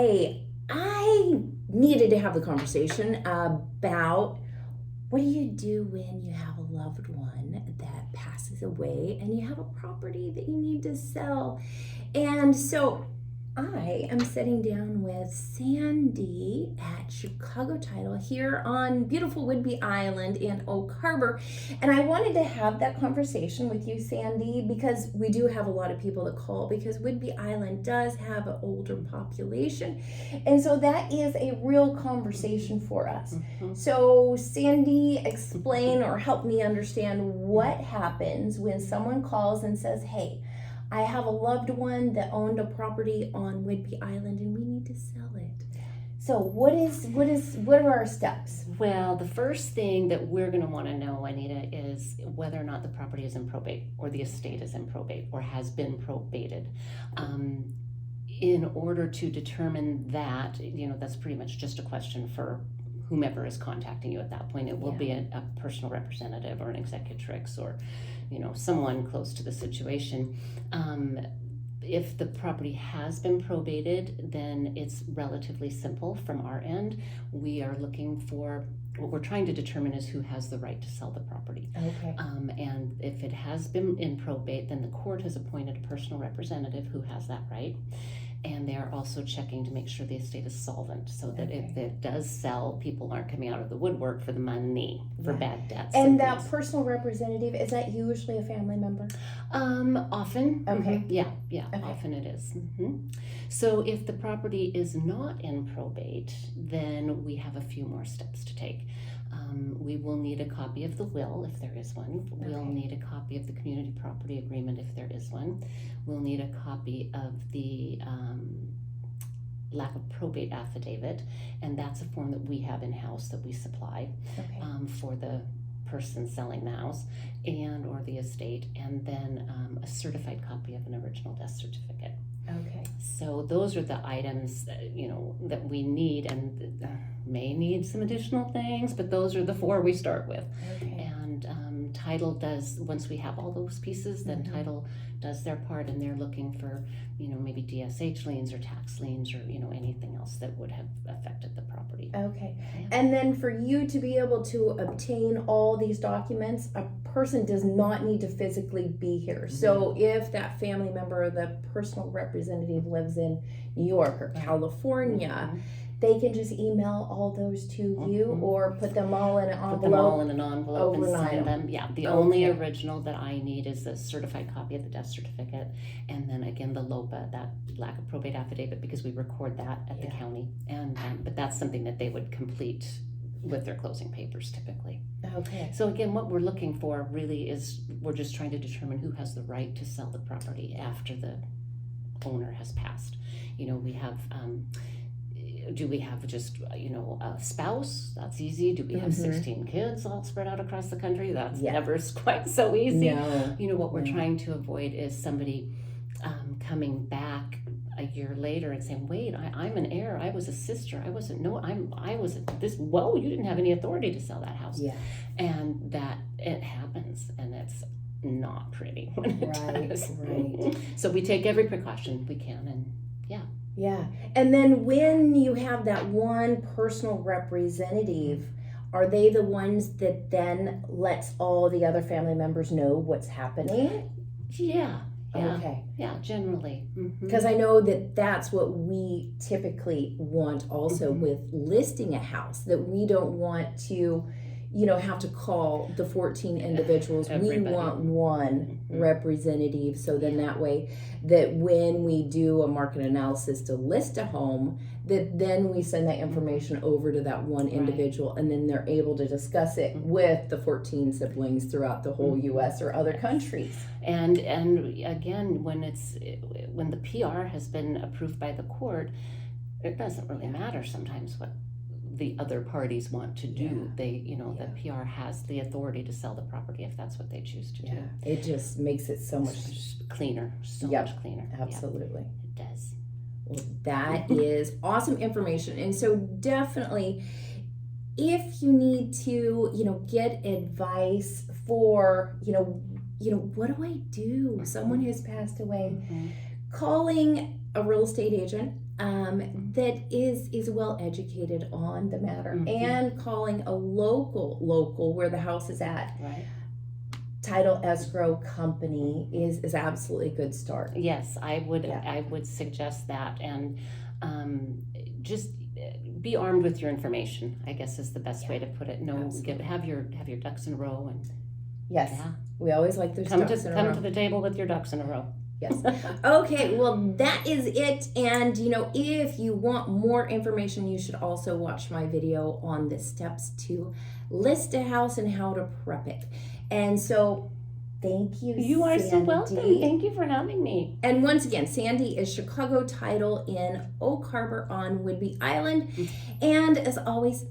hey, I needed to have the conversation about what do you do when you have a loved one that passes away and you have a property that you need to sell. And so I am sitting down with Sandy at Chicago Title here on beautiful Whidbey Island in Oak Harbor. And I wanted to have that conversation with you, Sandy, because we do have a lot of people that call because Whidbey Island does have an older population. And so that is a real conversation for us. Mm-hmm. So Sandy, explain or help me understand what happens when someone calls and says, hey, I have a loved one that owned a property on Whidbey Island and we need to sell it. So what are our steps? Well, the first thing that we're going to want to know, Anita, is whether or not the property is in probate or the estate is in probate or has been probated. In order to determine that, that's pretty much just a question for whomever is contacting you at that point. It will be a personal representative or an executrix or someone close to the situation. If the property has been probated, then it's relatively simple from our end. We are looking for, what we're trying to determine is who has the right to sell the property. Okay. And if it has been in probate, then the court has appointed a personal representative who has that right. And they are also checking to make sure the estate is solvent so that if it does sell, people aren't coming out of the woodwork for the money, for bad debts. And that things. Personal representative, is that usually a family member? Often. Okay. Mm-hmm. Yeah, okay. Often it is. Mm-hmm. So if the property is not in probate, then we have a few more steps to take. We will need a copy of the will if there is one. We'll need a copy of the community property agreement if there is one. We'll need a copy of the lack of probate affidavit, and that's a form that we have in-house that we supply for the person selling the house and or the estate, and then a certified copy of an original death certificate. Okay. So those are the items that, that we need, and may need some additional things, but those are the four we start with. Okay. And title does, once we have all those pieces, then title does their part, and they're looking for, maybe DSH liens or tax liens or, anything else that would have affected the property. Okay. Yeah. And then for you to be able to obtain all these documents, a person does not need to physically be here. Mm-hmm. So if that family member or the personal representative lives in New York or California, they can just email all those to you or put them all in an envelope. Put them all in an envelope overnight. And send them. Yeah, the only original that I need is the certified copy of the death certificate, and then again the LOPA, that lack of probate affidavit, because we record that at the county. And but that's something that they would complete with their closing papers typically. Okay. So again, what we're looking for really is we're just trying to determine who has the right to sell the property after the owner has passed. We have. Do we have just, a spouse? That's easy. Do we have 16 kids all spread out across the country? That's never quite so easy. No. What we're trying to avoid is somebody coming back a year later and saying, wait, I'm an heir. I was a sister. I wasn't, whoa, you didn't have any authority to sell that house. Yeah. And that it happens, and it's not pretty when it does. Right. So we take every precaution we can, and Yeah. And then when you have that one personal representative, are they the ones that then lets all the other family members know what's happening? Yeah. Okay. Yeah, generally. Because I know that that's what we typically want also with listing a house, that we don't want to, have to call the 14 individuals. Everybody. We want one representative, so then that way that when we do a market analysis to list a home, that then we send that information over to that one individual, and then they're able to discuss it with the 14 siblings throughout the whole U.S. or other countries. And again, when the PR has been approved by the court, it doesn't really matter sometimes what the other parties want to do. They, the PR has the authority to sell the property if that's what they choose to do. It just makes it so much cleaner, much cleaner. Absolutely. It does. Well, that is awesome information. And so definitely, if you need to, get advice for, what do I do? Someone has passed away. Calling a real estate agent that is well educated on the matter, and calling a local where the house is at. Right. Title escrow company is absolutely a good start. Yes, I would suggest that, and just be armed with your information, I guess is the best way to put it. Have your ducks in a row, and yes, we always like those ducks in a row. Come to the table with your ducks in a row. Yes. Okay, well, that is it. And, if you want more information, you should also watch my video on the steps to list a house and how to prep it. And so, thank you, You are Sandy. so welcome. Thank you for having me. And once again, Sandy is Chicago Title in Oak Harbor on Whidbey Island. And as always,